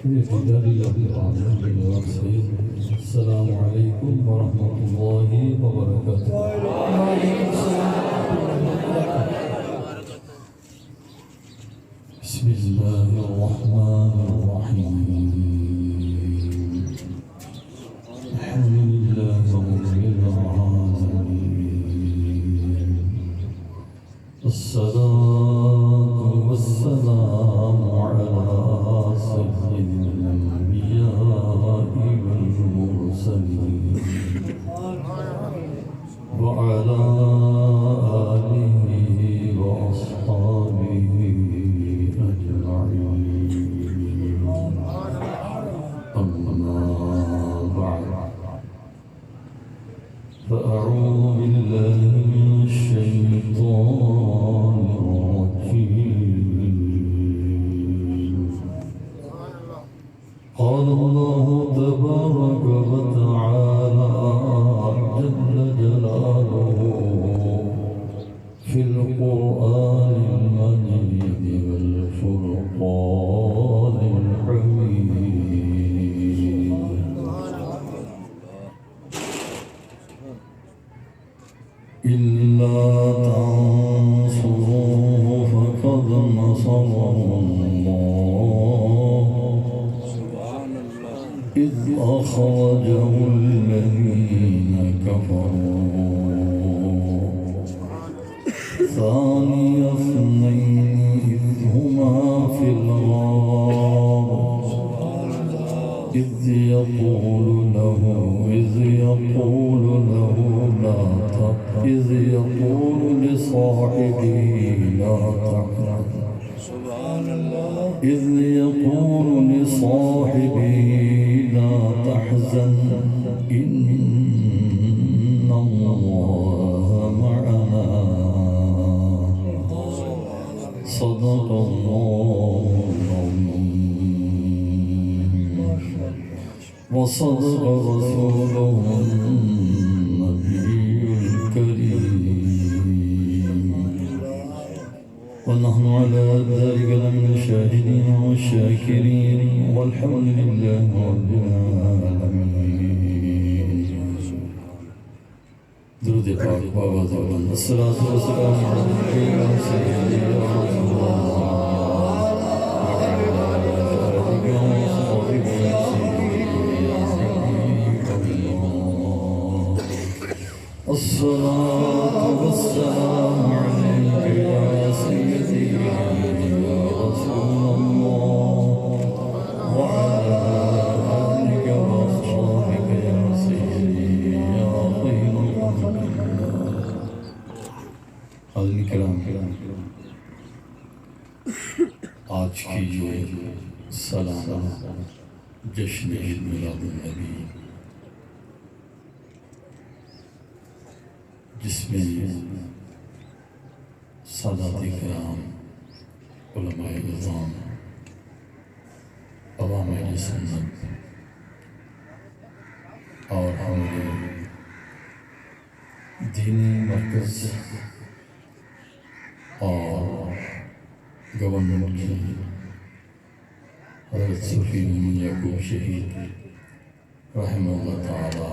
السلام عليكم ورحمة الله وبركاته. وعليكم السلام ورحمة الله وبركاته. بسم الله الرحمن الرحيم. الحمد لله رب العالمين. الصلاة والسلام على سيد الأنبياء والمرسلين وعلى آله وأصحابه أجمعين. أما بعد، فأعوذ بالله من الشيطان الرجيم. قال الله تبارك وتعالى جل جلاله في القرآن المجيد والفرقان الحميد: إلا تنصروه فقد نصره الله إذ أخرجه الذين كفروا ثاني اثنين إذ هما في الغار إذ يقول له لصاحبه لا تحزن إن الله معنا. صدق الله العظيم وصدق رسوله النبي الكريم، ونحن على ذلك لمن الشاهدين والشاكرين، والحمد لله رب العالمين. درود پاک بابا زبان. الصلاة والسلام عليك يا سيدي يا رسول الله وعلى آلك وصحبك يا سيدي يا حبيب الله. الصلاة والسلام عليك يا سيدي يا رسول الله وعلى آلك وصحبك يا سيدي يا خير الله. حاضرین کرام، آج کی جو سالانہ جشن عید میلاد النبی، جس میں سادات کرام، علماء نظام، عوام اہل سنت اور ہمارے دینی مرکز اور گورنمنٹ کی حضرت صوفی محمد یعقوب شہید رحمہ اللہ تعالی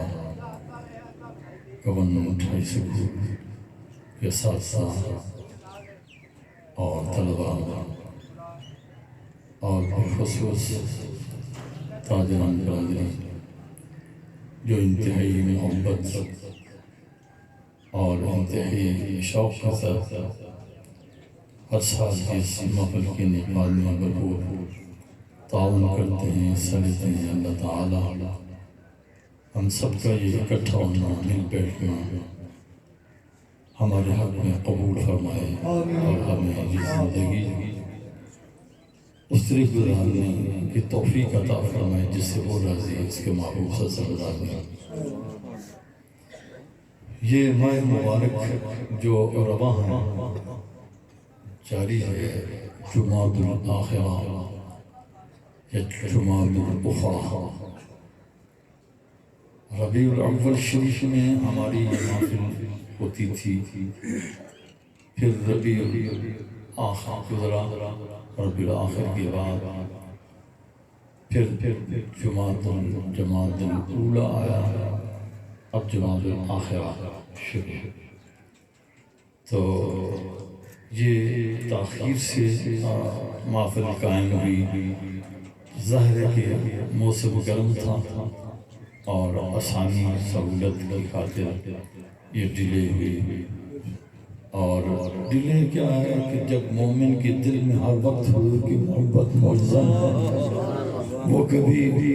گورنمنٹ ہائی سکول کے اساتذہ اور طلباء اور بالخصوص تاجران برادری جو انتہائی محبت اور انتہائی شوق کے ساتھ ہر سال کی اس محفل کے انعقاد میں بھرپور تعاون کرتے ہیں، حصہ لیتے ہیں. اللہ تعالی ہم سب کا یہ اکٹھا ہونا، مل بیٹھنا ہمارے حق میں قبول فرمائے اور ہمیں یہ زندگی اس طرح گزارنے کی توفیق عطا فرمائے جس سے وہ راضی ہے، اس کے محبوب صلی اللہ علیہ وسلم. یہ ماہ مبارک جو رواں ہے، جاری ہے جمعۃ الآخرہ یا جمعۃ الاخری. ربیع الاول شریف میں ہماری یہ محفل ہوتی تھی، پھر ربیع آخر گزرا، ربیع الآخر کے بعد پھر جماعت الاولیٰ آیا، اب جماعت الآخرہ شروع۔ تو یہ تاخیر سے محفل قائم ہوئی، ظاہر ہے کہ موسم گرم تھا اور آسانی سہولت کی خاطر یہ ڈیلے ہوئی۔ اور ڈیلے کیا ہے کہ جب مومن کے دل میں ہر وقت حضور کی محبت ملزم ہے، وہ کبھی بھی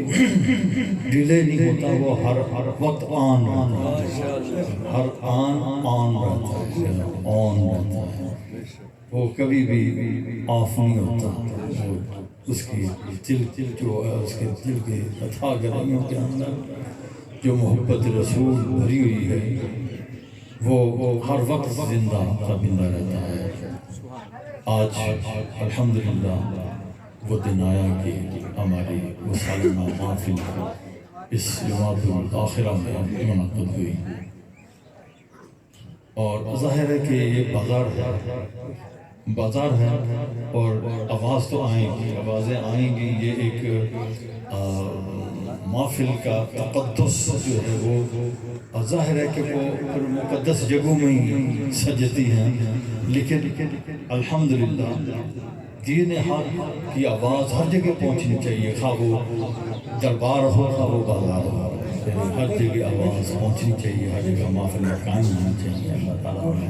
ڈیلے نہیں ہوتا، وہ ہر وقت آن رہتا ہے، ہر آن رہتا ہے، وہ کبھی بھی آف نہیں ہوتا۔ اس کی دل جو ہے، اس کے دل کے اتھا گرمیوں کے اندر جو محبت رسول بھری ہوئی ہے، وہ ہر وقت زندہ رہتا ہے۔ آج الحمدللہ وہ دن آیا کہ ہماری وہ سالانہ محفل اس جماعت الآخرہ میں منعقد ہوئی، اور ظاہر ہے کہ یہ بازار ہے اور آواز تو آوازیں آئیں گی۔ یہ ایک محفل کا تقدس جو ہے وہ ظاہر ہے کہ وہ مقدس جگہوں میں ہی سجتی ہیں، لیکن الحمدللہ دین حق کی آواز ہر جگہ پہنچنی چاہیے، خواہ وہ دربار ہو خواہ وہ بازار ہو، ہر جگہ آواز پہنچنی چاہیے، ہر جگہ محفل قائم ہونی چاہیے۔ اللہ تعالیٰ نے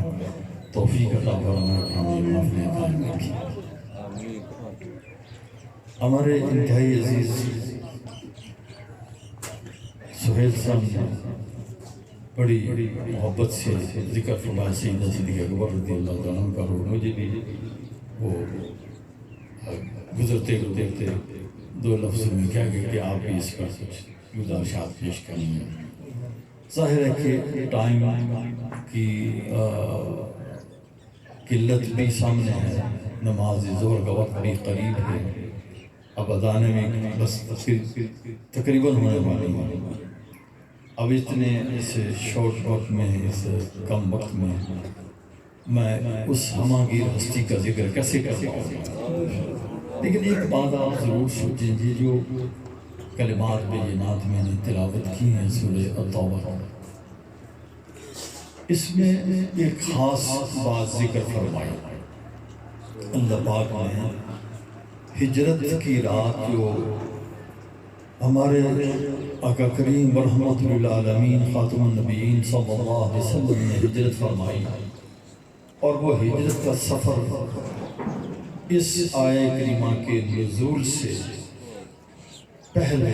توفیق عطا فرمائے کہ ہم یہ محفلیں قائم رکھیں۔ ہمارے انتہائی عزیز سہیل صاحب نے بڑی محبت سے ذکر فرمایا سیدنا صدیق اکبر رضی اللہ عنہ کا، اور مجھے بھی وہ گزرتے دو لفظوں میں کیا کہ آپ بھی اس پر کچھ گزارشات پیش کریں گے۔ ظاہر ہے کہ ٹائم کی قلت بھی سامنے ہے، نماز ظہر کا وقت بھی قریب ہے، اب اذان میں بس تقریباً ہونے والی ہے۔ اب اتنے اس شارٹ وقت میں، اس کم وقت میں اس ہماگیر ہستی کا ذکر کیسے کر پاؤں؟ لیکن ایک بات آپ ضرور سوچیں جی، جو کلمات بینات میں نے تلاوت کی ہیں سورہ التوبہ، اس میں ایک خاص بات ذکر فرمائی۔ اللہ پاک نے ہجرت کی رات جو ہمارے آقا کریم رحمت للعالمین خاتم النبیین صلی اللہ علیہ وسلم نے ہجرت فرمائی، اور وہ ہجرت کا سفر اس آیہ کریمہ کے نزول سے پہلے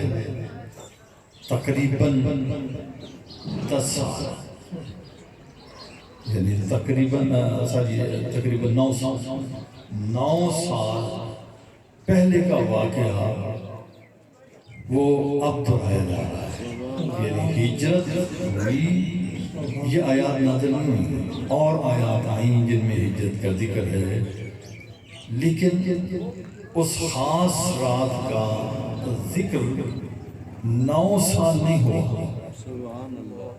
تقریباً 10 سال، یعنی تقریباً 9 سال پہلے کا واقعہ وہ اب دہرایا جا رہا ہے۔ یعنی ہجرت ہوئی، یہ آیات نازل ہوئی اور آیات آئیں جن میں ہجرت کا ذکر ہے، لیکن اس خاص رات کا ذکر 9 سال نہیں ہوا،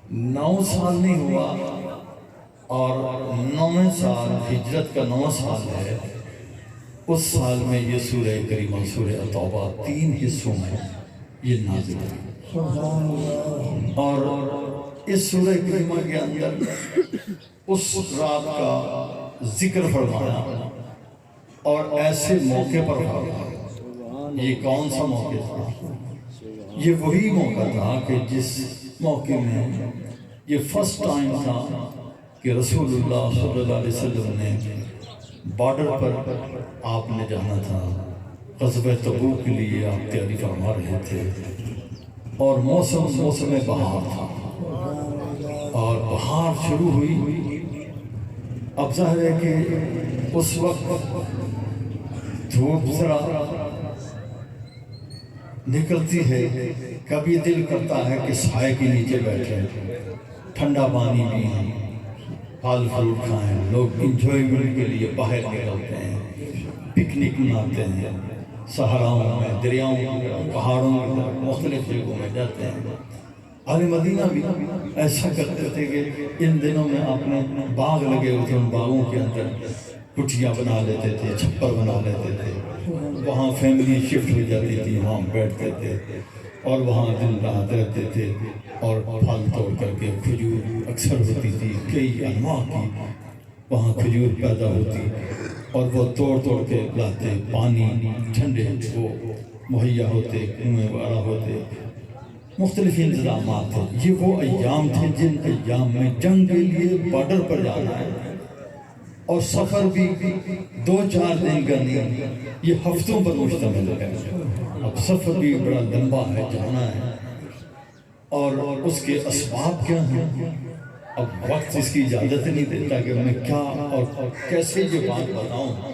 9 سال نہیں ہوا، اور 9ویں سال ہجرت کا 9 سال ہے۔ اس سال میں یہ سورہ کریمہ سورہ التوبہ 3 حصوں میں یہ نازل ہوئی، اور اس سورہ کریمہ کے اندر اس رات کا ذکر فرمایا، اور ایسے موقع پر فرمایا۔ یہ کون سا موقع تھا؟ یہ وہی موقع تھا کہ جس موقع میں یہ فرسٹ ٹائم تھا کہ رسول اللہ صلی اللہ علیہ وسلم نے بارڈر پر آپ نے جانا تھا، غزوہ تبوک کے لیے آپ تیاری فرما رہے تھے، اور موسم بہار تھا، اور بہار شروع ہوئی۔ اب ظاہر ہے کہ اس وقت دھوپ ذرا نکلتی ہے، کبھی دل کرتا ہے کہ سائے کے نیچے بیٹھے، ٹھنڈا پانی پئیں، پھل فروٹ کھائیں، لوگ انجوائمنٹ کے لیے باہر نکلتے ہیں، پکنک مناتے ہیں، صحراؤں میں، دریاؤں میں، پہاڑوں میں، مختلف جگہوں میں جاتے ہیں۔ اہل مدینہ بھی ایسا کرتے تھے کہ ان دنوں میں اپنے باغ لگے ہوئے تھے، ان باغوں کے اندر کٹھیاں بنا لیتے تھے، چھپر بنا لیتے تھے، وہاں فیملی شفٹ ہو جاتی تھی، وہاں بیٹھتے تھے اور وہاں دن رات رہتے تھے، اور پھل توڑ کر کے کھجور اکثر ہوتی تھی، کئی انواع کی وہاں کھجور پیدا ہوتی، اور وہ توڑ توڑ کے لاتے، پانی ٹھنڈے وہ مہیا ہوتے، کنویں وغیرہ ہوتے، مختلف انتظامات تھے۔ یہ وہ ایام تھے جن ایام میں جنگ کے لیے بارڈر پر جانا ہے، اور سفر بھی 2-4 دن کا نہیں، یہ ہفتوں پر مشتمل ہے۔ اب سفر بھی بڑا لمبا ہے، جانا ہے، اور اس کے اسباب کیا ہیں؟ اب وقت اس کی اجازت نہیں دیتا کہ میں کیا اور کیسے یہ بات بتاؤں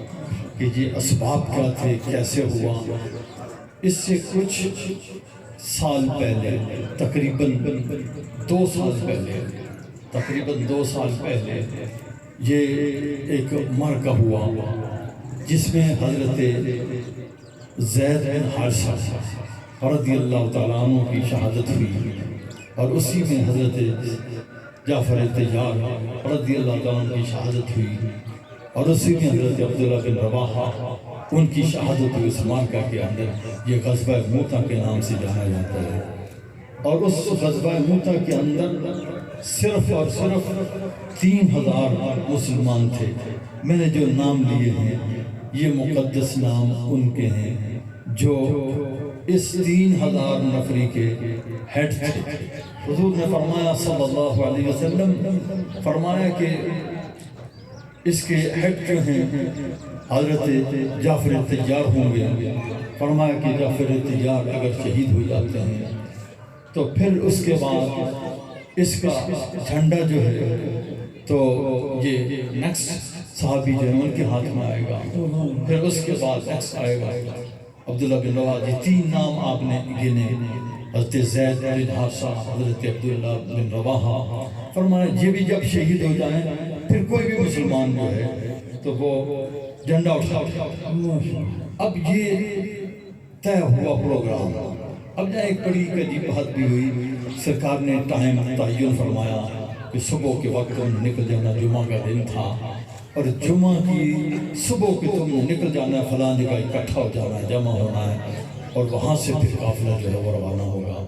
کہ یہ اسباب کیا تھے، کیسے ہوا۔ اس سے کچھ سال پہلے، تقریباً 2 سال پہلے، تقریباً 2 سال پہلے یہ ایک معرکہ ہوا جس میں حضرت زید بن حارثہ رضی اللہ تعالیٰ عنہ کی شہادت ہوئی، اور اسی میں حضرت جعفر طیار رضی اللہ تعالیٰ عنہ کی شہادت ہوئی، اور اسی میں حضرت عبداللہ بن رواحہ ان کی شہادت ہوئی۔ اس معرکہ کے اندر یہ غزوہ موتا کے نام سے جانا جاتا ہے، اور اس غزوہ موتا کے اندر صرف اور صرف 3000 مسلمان تھے۔ میں نے جو نام لیے ہیں یہ مقدس نام ان کے ہیں جو اس 3000 نفری کے ہیڈ تھے۔ حضور نے فرمایا صلی اللہ علیہ وسلم، فرمایا کہ اس کے ہیڈ جو ہیں حضرت جعفر طیار ہوں گے۔ فرمایا کہ جعفر طیار اگر شہید ہو جاتے ہیں تو پھر اس کے بعد اس کا جھنڈا جو ہے تو یہ نیکسٹ صحابی جو ہے ان کے ہاتھ میں آئے گا، پھر اس کے بعد نیکسٹ آئے گا عبداللہ بن رواحہ۔ یہ 3 نام آپ نے گنے، حضرت زید بن حارثہ، حضرت عبداللہ بن رواحہ۔ فرمایا یہ بھی جب شہید ہو جائیں پھر کوئی بھی مسلمان جو ہے تو وہ جھنڈا اٹھا۔ اب یہ طے ہوا پروگرام۔ اب جہاں ایک بڑی عجیب بات بھی ہوئی، سرکار نے ٹائم تعین فرمایا کہ صبح کے وقت تم نکل جانا، جمعہ کا دن تھا، اور جمعہ کی صبح کے تم نے نکل جانا، فلاں جگہ اکٹھا ہو جانا ہے، جمع ہونا ہے، اور وہاں سے پھر قافلہ جو ہے وہ روانہ ہوگا۔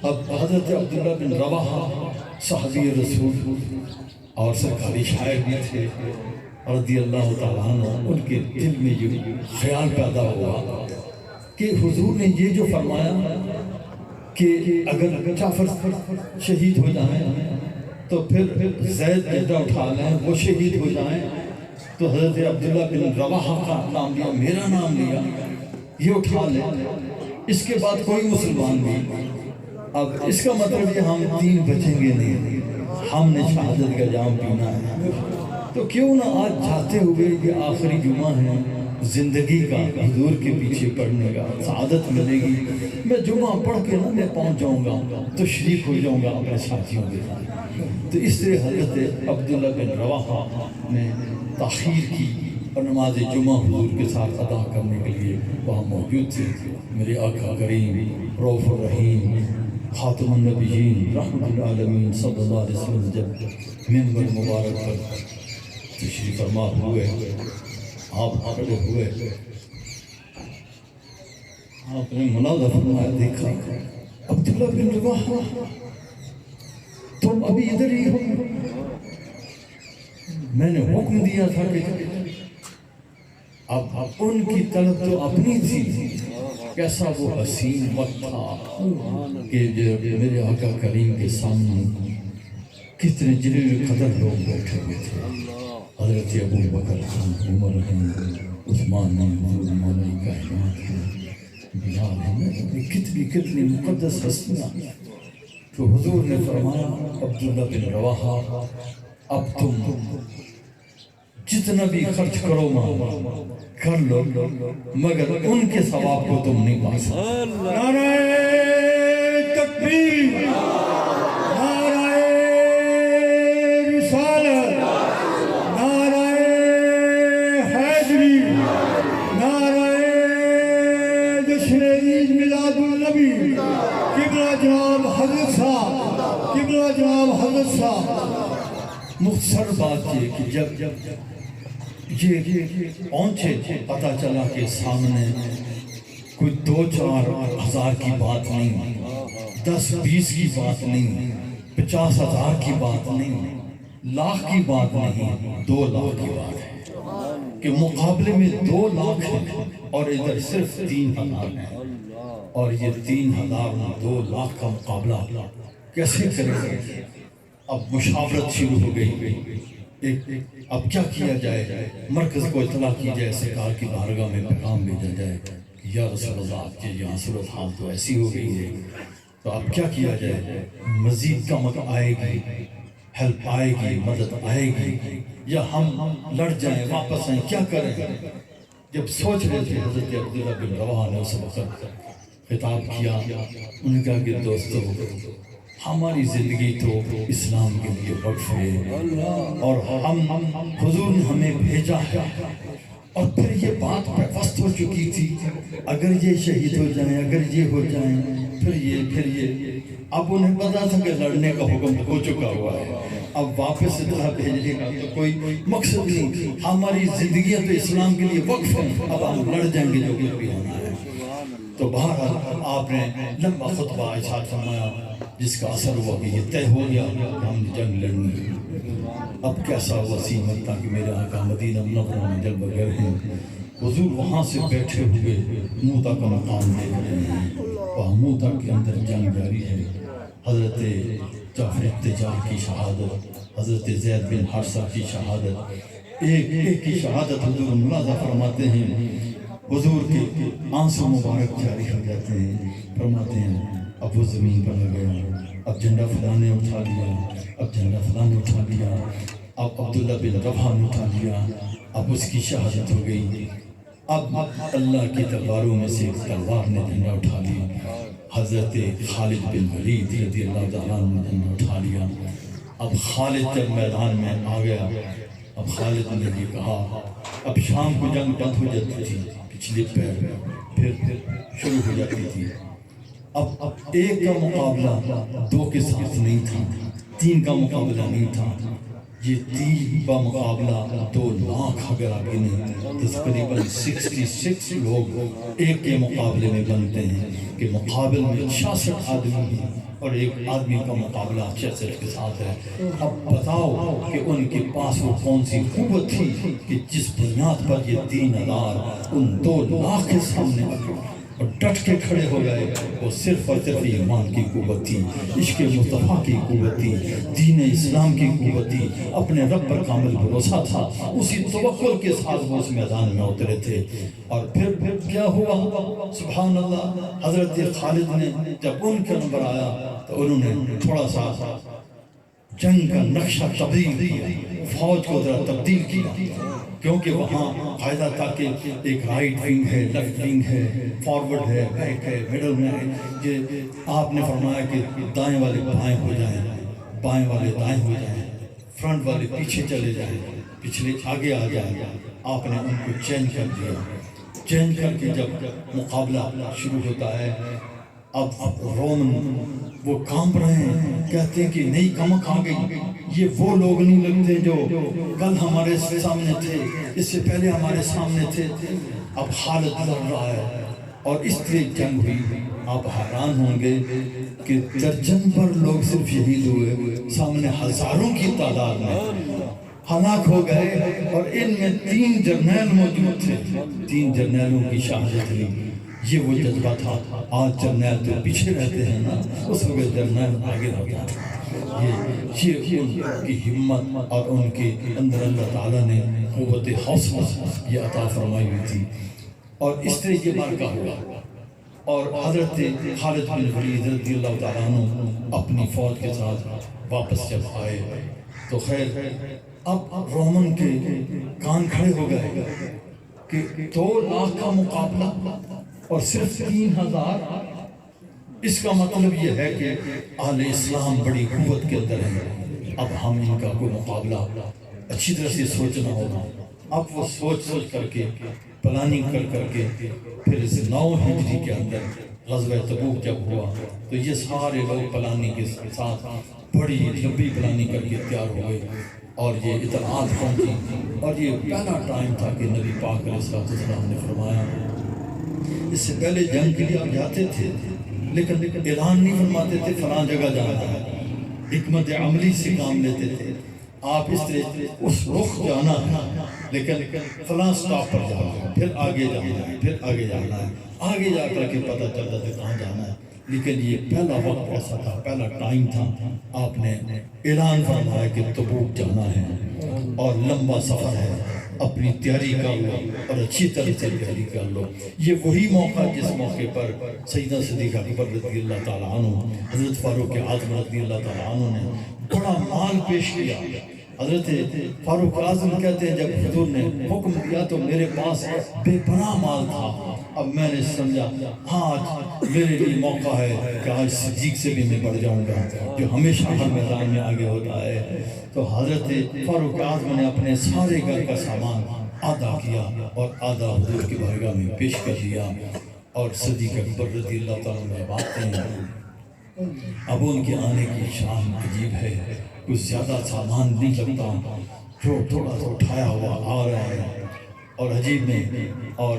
اب حضرت عبداللہ بن رواحہ صحابی رسول اور سرکاری شاعر بھی تھے رضی اللہ تعالیٰ عنہ، ان کے دل میں یہ خیال پیدا ہوا کہ حضور نے یہ جو فرمایا کہ اگر جعفر شہید ہو جائیں تو پھر زید جھنڈا اٹھا لیں، وہ شہید ہو جائیں، تو حضرت عبداللہ بن رواحہ کا نام لیا، میرا نام لیا، یہ اٹھا لیں، اس کے بعد کوئی مسلمان نہیں۔ اب اس کا مطلب یہ ہم 3 بچیں گے نہیں، ہم نے شہادت کا جام پینا ہے، تو کیوں نہ آج چاہتے ہوئے یہ آخری جمعہ ہے زندگی کا، حضور کے پیچھے پڑھنے کا، سعادت ملے گی، میں جمعہ پڑھ کے نہ میں پہنچ جاؤں گا تو شریک ہو جاؤں گا اپنے ساتھیوں کے ساتھ۔ تو اس طرح حضرت عبداللہ بن رواحہ نے تاخیر کی اور نماز جمعہ حضور کے ساتھ ادا کرنے کے لیے وہاں موجود تھے۔ میرے آقا کریم رؤوف الرحیم خاتم النبیین رحمت العالمین صلی اللہ علیہ وسلم جب منبر مبارک پر تشریف فرما ہوئے، آپ کھڑے ہوئے، آپ نے مناظر فرمایا، دیکھا عبداللہ بن رواحہ تم ابھی ادھر ہی ہو، میں نے حکم دیا تھا کہ اب ان کی طلب تو اپنی تھی، کیسا وہ حسین وقت تھا کہ جب میرے آقا کریم کے سامنے کتنے جلیل قدر لوگ بیٹھے ہوئے تھے، حضرت ابو بکر ہیں، عمر ہیں، عثمان ہیں، حضور مولا کائنات ہیں، بلال ہیں، کتنی مقدس ہستیاں۔ تو حضور نے فرمایا عبداللہ بن رواحہ اب تم جتنا بھی خرچ کرو ماں کر لو، مگر ان کے ثواب کو تم نہیں پا سکتے۔ نعرہ تکبیر، نعرہ رسالت، نعرہ حیدری، نعرہ جشن عید میلاد النبی، قبلہ جناب حضرت صاحب، قبلہ جناب حضرت صاحب۔ مختصر بات یہ کہ جب یہ پہنچے پتہ چلا کہ سامنے کوئی 2-4 ہزار کی بات نہیں، 10-20 کی بات نہیں، 50,000 کی بات نہیں، لاکھ کی بات نہیں، 2 لاکھ کی بات ہے کہ مقابلے میں 2 لاکھ ہیں اور ادھر صرف 3,000 ہیں، اور یہ 3,000 میں 2 لاکھ کا مقابلہ کیسے کریں گے؟ اب مشاورت شروع ہو گئی، اب کیا کیا جائے؟ مرکز کو اطلاع کی جائے، سرکار کی بارگاہ میں پیغام بھیجا جائے کہ یا رسول اللہ آپ کے یہاں صورتحال تو ایسی ہو گئی ہے، تو اب کیا کیا جائے؟ مزید کمک آئے گی، ہیلپ آئے گی، مدد آئے گی، یا ہم لڑ جائیں واپس آئیں، کیا کریں؟ جب سوچ رہے تھے حضرت عبداللہ بن رواحہ نے اس وقت خطاب کیا، انہوں نے کہا کہ دوستو ہماری زندگی تو اسلام کے لیے وقف ہے، اور حضور نے ہمیں بھیجا ہے، اور پھر یہ بات پیوست ہو چکی تھی، اگر یہ شہید ہو جائیں، اگر یہ ہو جائیں، پھر یہ اب انہیں پتا تھا کہ لڑنے کا حکم ہو چکا ہوا ہے، اب واپس اطلاع بھیجنے کا تو کوئی مقصد نہیں، ہماری زندگیاں تو اسلام کے لیے وقف ہیں، اب ہم لڑ جائیں گے جو کچھ بھی ہونا ہے۔ تو بہرحال آپ نے لمبا خطبہ ارشاد فرمایا جس کا اثر ہوا کہ یہ طے ہو گیا کہ ہم نے جنگ لڑنی ہے۔ اب کیسا وسیع ملتا کہ میرے آقا مدینہ منورہ میں جلوہ گر ہیں، حضور وہاں سے بیٹھے ہوئے موتا کا مقام دیکھ رہے ہیں، وہاں موتا کے اندر جنگ جاری ہے، حضرت جعفر تجار کی شہادت، حضرت زید بن حارثہ کی شہادت، ایک کی شہادت حضور ملاحظہ فرماتے ہیں، حضور کے آنسو مبارک جاری ہو جاتے ہیں، فرماتے ہیں اب وہ زمین پر لگ گیا، اب جھنڈا فلاں نے اٹھا لیا، اب جھنڈا فلاں نے اٹھا لیا، اب عبداللہ بن رواحہ نے اٹھا لیا، اب اس کی شہادت ہو گئی، اب اللہ کی تلواروں میں سے ایک تلوار نے جھنڈا اٹھا لیا، حضرت خالد بن ولید رضی اللہ تعالیٰ عنہ نے جھنڈا اٹھا لیا۔ اب خالد جب میدان میں آ گیا، اب خالد نے یہ کہا، اب شام کو جنگ بند ہو جاتی تھی، پچھلے پیر پھر شروع ہو جاتی تھی، اب ایک کا مقابلہ 2 کے ساتھ نہیں تھا، 3 کا مقابلہ نہیں تھا، یہ 3 کا مقابلہ 2 لاکھ اگر آپ گنیں تو تقریباً 66 لوگ ایک کے مقابلے میں بنتے ہیں کہ مقابل میں 66 آدمی ہیں اور ایک آدمی کا مقابلہ 66 کے ساتھ ہے۔ اب بتاؤ کہ ان کے پاس وہ کون سی قوت تھی کہ جس بنیاد پر یہ 3,000 ان 2 لاکھ کے سامنے اور ڈٹ کے کھڑے ہو گئے، وہ صرف اور صرف ایمان کی قوت تھی، عشق مصطفیٰ کی قوت تھی، دین اسلام کی قوت تھی، اپنے رب پر کامل بھروسہ تھا، اسی توکل کے ساتھ وہ اس میدان میں اترے تھے۔ اور پھر کیا ہوا؟ سبحان اللہ، حضرت خالد نے جب ان کا نمبر آیا تو انہوں نے تھوڑا سا جنگ کا نقشہ تبدیل کیا، فوج کو ذرا تبدیل کیا، کیونکہ وہاں فائدہ تھا کہ ایک رائٹ ونگ ہے، لیفٹ ونگ ہے، فارورڈ ہے، بیک ہے، مڈل میں ہے، یہ آپ نے فرمایا کہ دائیں والے بائیں ہو جائیں، بائیں والے دائیں ہو جائیں، فرنٹ والے پیچھے چلے جائیں، پچھلے آگے آ جائیں۔ آپ نے ان کو چینج کر دیا، چینج کر کے جب مقابلہ شروع ہوتا ہے، اب رومن وہ کانپ رہے ہیں، کہتے ہیں کہ نئی کمک آ گئی، یہ وہ لوگ نہیں لگتے جو کل ہمارے سامنے تھے، اس سے پہلے ہمارے سامنے تھے۔ اب حالت لڑ رہا ہے اور اس طرح جنگ ہوئی۔ آپ حیران ہوں گے کہ درجن پر لوگ صرف شہید ہوئے، سامنے ہزاروں کی تعداد میں ہلاک ہو گئے، اور ان میں 3 جرنیل موجود تھے، 3 جرنیلوں کی شہادت ہوئی۔ یہ وہ جذبہ تھا، آج جرنیل تو پیچھے رہتے ہیں نا، اس وقت جرنیل آگے رہتا تھا۔ یہ ان کی ہمت اور ان کے اندر اللہ تعالیٰ نے قوت حوصلہ یہ عطا فرمائی ہوئی تھی، اور اس طرح یہ مارکہ ہوا۔ اور حضرت خالد بن ولید رضی اللہ تعالیٰ عنہ اپنی فوج کے ساتھ واپس جب آئے تو خیر اب رومن کے کان کھڑے ہو گئے کہ 2 لاکھ کا مقابلہ اور صرف 3,000، اس کا مطلب یہ ہے کہ اہل اسلام بڑی قوت کے اندر ہے، اب ہم ان کا کوئی مقابلہ اچھی طرح سے سوچنا ہوگا۔ اب وہ سوچ کر کے پلاننگ کر کے پھر 9 ہجری کے اندر غزوہ تبوک جب ہوا تو یہ سارے لوگ پلاننگ کے ساتھ بڑی لمبی پلاننگ کر کے تیار ہوئے، اور یہ اطلاعات پہنچی، اور یہ پہلا ٹائم تھا کہ نبی پاک علیہ السلام نے فرمایا، اس سے پہلے جنگ کے لیے آپ جاتے تھے لیکن اعلان نہیں فرماتے تھے فلاں جگہ جانا ہے، حکمت عملی سے کام لیتے تھے، آپ اس طرح اس رخ جانا ہے لیکن فلاں سٹاپ پر جانا ہے، پھر آگے جانا ہے، پھر آگے جانا ہے، آگے جا کر کے پتہ چلتا تھا کہاں جانا ہے۔ لیکن یہ پہلا وقت ایسا تھا، پہلا ٹائم تھا، آپ نے اعلان فرمایا کہ تبوک جانا ہے اور لمبا سفر ہے، اپنی تیاری کر لو اور اچھی طرح سے تیاری کر لو۔ یہ وہی موقع جس موقع پر سیدنا صدیق اکبر رضی اللہ تعالیٰ عنہ، حضرت فاروق اعظم رضی اللہ تعالیٰ عنہ نے بڑا مال پیش کیا۔ حضرت فاروق اعظم کہتے ہیں جب حضور نے حکم دیا تو میرے پاس بے پناہ مال تھا، اب میں نے سمجھا آج میرے لیے موقع ہے کہ آج صدیق سے بھی میں بڑھ جاؤں گا جو ہمیشہ ہر میدان میں آگے ہوتا ہے۔ تو حضرت فاروق اعظم نے اپنے سارے گھر کا سامان آدھا کیا اور آدھا حضور کی بارگاہ میں پیش کر دیا، اور صدیق اکبر رضی اللہ تعالیٰ نے بات ہیں اب ان کے آنے کی شان عجیب ہے، کچھ زیادہ سامان نہیں لگتا، جو تھوڑا سا اٹھایا ہوا آ رہا ہے، اور عجیب میں اور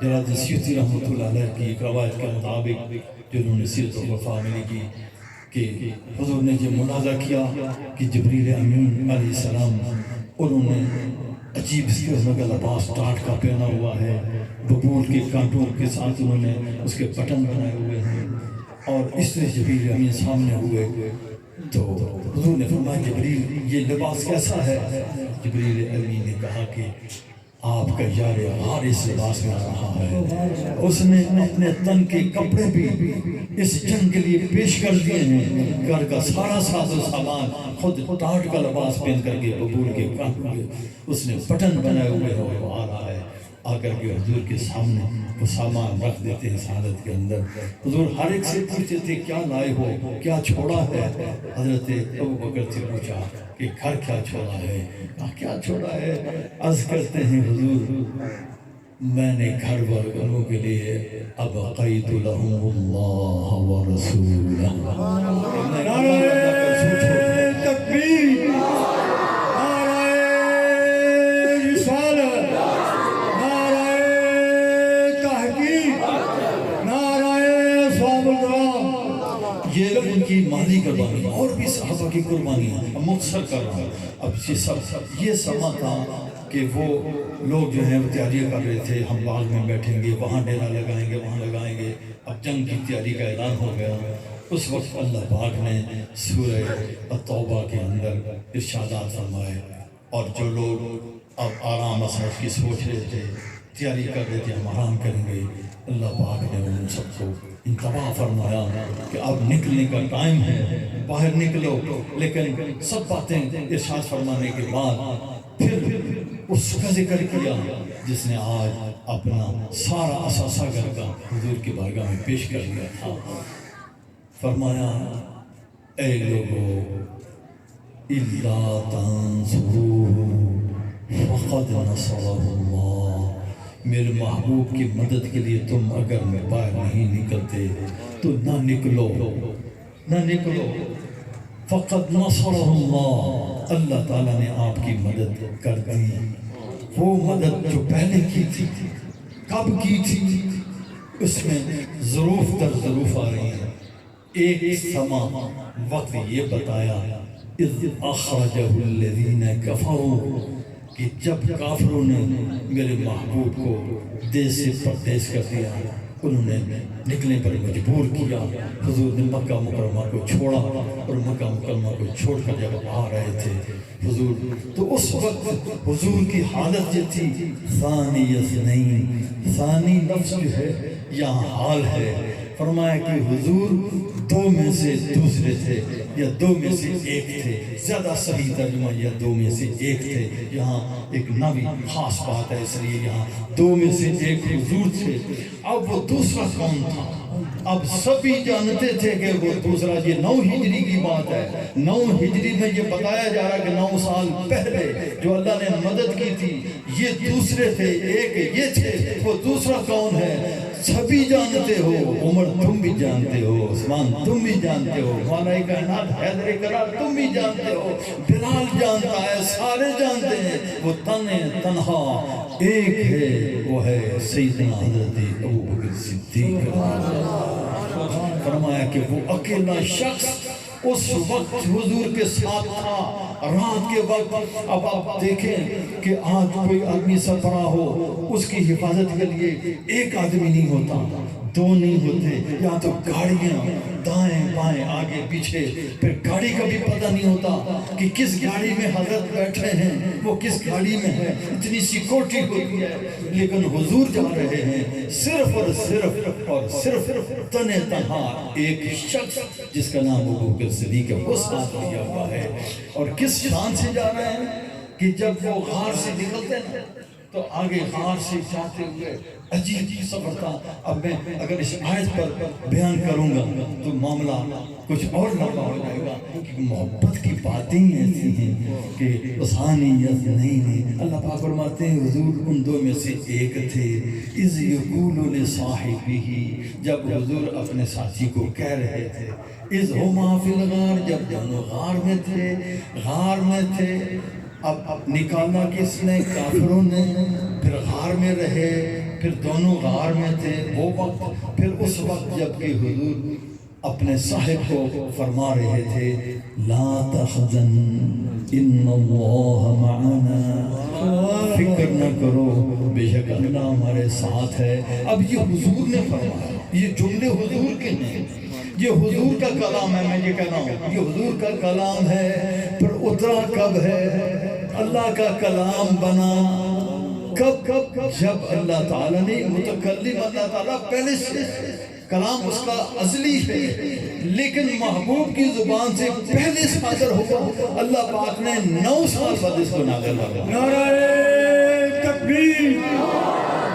جناب سیوطی رحمۃ اللہ علیہ کی ایک روایت کے مطابق جو انہوں نے سیرت الوفا میں لکھی کہ حضور نے جو ملاحظہ کیا کہ جبریل امین علیہ السلام انہوں نے عجیب اس قسم کا لباس ٹاٹ کا پہنا ہوا ہے، ببول کے کانٹوں کے ساتھ انہوں نے اس کے بٹن بنائے ہوئے ہیں، اور اس طرح جبریل امین سامنے ہوئے تو حضور نے فرمایا جبریل یہ لباس کیسا ہے؟ جبریل امین نے کہا کہ آپ کا یار غار اس لباس میں آ رہا ہے، اس نے اپنے تن کے کپڑے بھی اس جنگ کے لیے پیش کر دیے ہیں، گھر کا سارا ساز و سامان خود ٹاٹ کا لباس پہن کر کے ببول کے کانٹوں کے اس نے بٹن بنائے ہوئے ہیں، وہ آ رہا ہے، آ کر کے حضور کے سامنے وہ سامان رکھ دیتے ہیں سعادت کے اندر۔ حضور ہر ایک سے پوچھتے تھے کیا لائے ہو، کیا چھوڑا ہے؟ حضرت ابوبکر سے پوچھا کہ گھر کیا چھوڑا ہے؟ کیا چھوڑا ہے؟ عرض کرتے ہیں حضور میں نے گھر والوں کے لیے ابقیت لهم اللہ ورسولہ۔ نعرہ تکبیر، نعرہ رسالت، نعرہ تحقیق، نعرہ صحابہ، یہ ان کی مالی قربانی اور بھی صحابہ کی قربانیاں مختصر کر رہا ہوں۔ اب یہ سما تھا کہ وہ لوگ جو ہیں وہ تیاریاں کر رہے تھے، ہم باغ میں بیٹھیں گے، وہاں ڈیرا لگائیں گے، وہاں لگائیں گے، اب جنگ کی تیاری کا اعلان ہو گیا۔ اس وقت اللہ پاک نے سورہ التوبہ کے اندر ارشادات فرمائے، اور جو لوگ اب آرام مساج کی سوچ رہے تھے، تیاری کر رہے تھے ہم آرام کریں گے، اللہ پاک نے ان سب کو انتباہ فرمایا کہ اب نکلنے کا ٹائم ہے، باہر نکلو۔ لیکن سب باتیں ارشاد فرمانے کے بعد پھر اس کا ذکر کیا جس نے آج اپنا سارا اثاثہ گھر کا حضور کی بارگاہ میں پیش کر دیا تھا۔ فرمایا اے لوگو اِلَّا تَنْصُرُوهُ فَقَدْ نَصَرَهُ اللَّهُ، میرے محبوب کی مدد کے لیے تم اگر باہر نہیں نکلتے تو نہ نکلو، نہ نکلو۔ فقد نصرہ اللہ، اللہ تعالیٰ نے آپ کی مدد کر دی، وہ مدد جو پہلے کی تھی، کب کی تھی، اس میں ظروف در ظروف آ رہی ہیں۔ ایک سما وقت یہ بتایا اذ اخرجہ الذین کفروا، کہ جب کافروں نے میرے محبوب کو دیس سے پردیس کر دیا، انہوں نے نکلنے پر مجبور کیا، حضور نے مکہ مکرمہ کو چھوڑا، اور مکہ مکرمہ کو چھوڑ کر جب آ رہے تھے حضور، تو اس وقت حضور کی حالت یہ تھی ثانی اثنین، ثانی لفظ جو ہے یہاں حال ہے، فرمایا کہ حضور دو میں سے دوسرے تھے یا دو میں سے ایک تھے، زیادہ صحیح ترجمہ یا دو میں سے ایک تھے، یہاں ایک نبی خاص بات ہے اس لیے یہاں دو میں سے ایک حضور تھے۔ اب وہ دوسرا کون تھا؟ اب سبھی جانتے تھے کہ وہ دوسرا، یہ 9 ہجری کی بات ہے، 9 ہجری میں یہ بتایا جا رہا کہ 9 سال پہلے جو اللہ نے مدد کی تھی یہ دوسرے تھے، ایک یہ تھے، وہ دوسرا کون ہے سبھی جانتے ہو، عمر تم بھی جانتے ہو، عثمان تم بھی جانتے ہو، مولا کائنات حیدر کرار تم بھی جانتے ہو، بلال جانتا ہے، سارے جانتے ہیں، وہ تنہا ایک ہے، وہ ہے سیدنا حضرت ابوبکر صدیق۔ فرمایا کہ وہ اکیلا شخص اس وقت حضور کے ساتھ تھا رات کے وقت۔ اب آپ دیکھیں کہ آج کوئی آدمی سفرا ہو، اس کی حفاظت کے لیے ایک آدمی نہیں ہوتا، 2 نہیں ہوتے، یا تو گاڑیاں دائیں بائیں آگے پیچھے، پھر گاڑی کا بھی پتہ نہیں ہوتا کہ کس گاڑی میں حضرت بیٹھے ہیں، وہ کس گاڑی میں ہے، اتنی سیکورٹی ہوتی ہے، لیکن حضور جا رہے ہیں صرف اور صرف تنہ تنہا ایک شخص جس کا نام ابوبکر صدیق ہے، وہ ساتھ لیا ہوا ہے۔ اور کس شان سے جا رہے ہیں کہ جب وہ غار سے نکلتے ہیں تو آگے غار سے جاتے ہوئے عجیب سفر تھا۔ اب میں اگر اس آیت پر بیان کروں گا تو معاملہ کچھ اور لمبا ہو جائے گا، کیونکہ محبت کی باتیں ایسی ہیں کہ آسانیت نہیں۔ اللہ پاک فرماتے ہیں حضور ان 2 میں سے ایک تھے، اذ یقول لصاحبہ، جب حضور اپنے ساتھی کو کہہ رہے تھے، اذ ہما فی الغار، جب دونوں غار میں تھے۔ اب نکالا کس نے؟ کافروں نے۔ پھر غار میں رہے، پھر دونوں غار میں تھے وہ وقت، پھر اس وقت جب کہ حضور اپنے صاحب کو فرما رہے تھے لا تحزن ان اللہ معنا، فکر نہ کرو بے شک اللہ ہمارے ساتھ ہے۔ اب یہ حضور نے فرمایا، یہ جملے حضور کے نہیں، یہ حضور کا کلام ہے۔ میں یہ کہہ رہا ہوں یہ حضور کا کلام ہے، پر اترا کب ہے؟ اللہ کا کلام بنا کب؟ جب اللہ تعالیٰ نے متکلم، اللہ تعالیٰ پہلے سے کلام اس کا ازلی ہے، لیکن محبوب کی زبان سے پہلے صادر ہوگا۔ اللہ پاک نے 9 سال بعد اس کو نازل کیا۔ نعرہ تکبیر،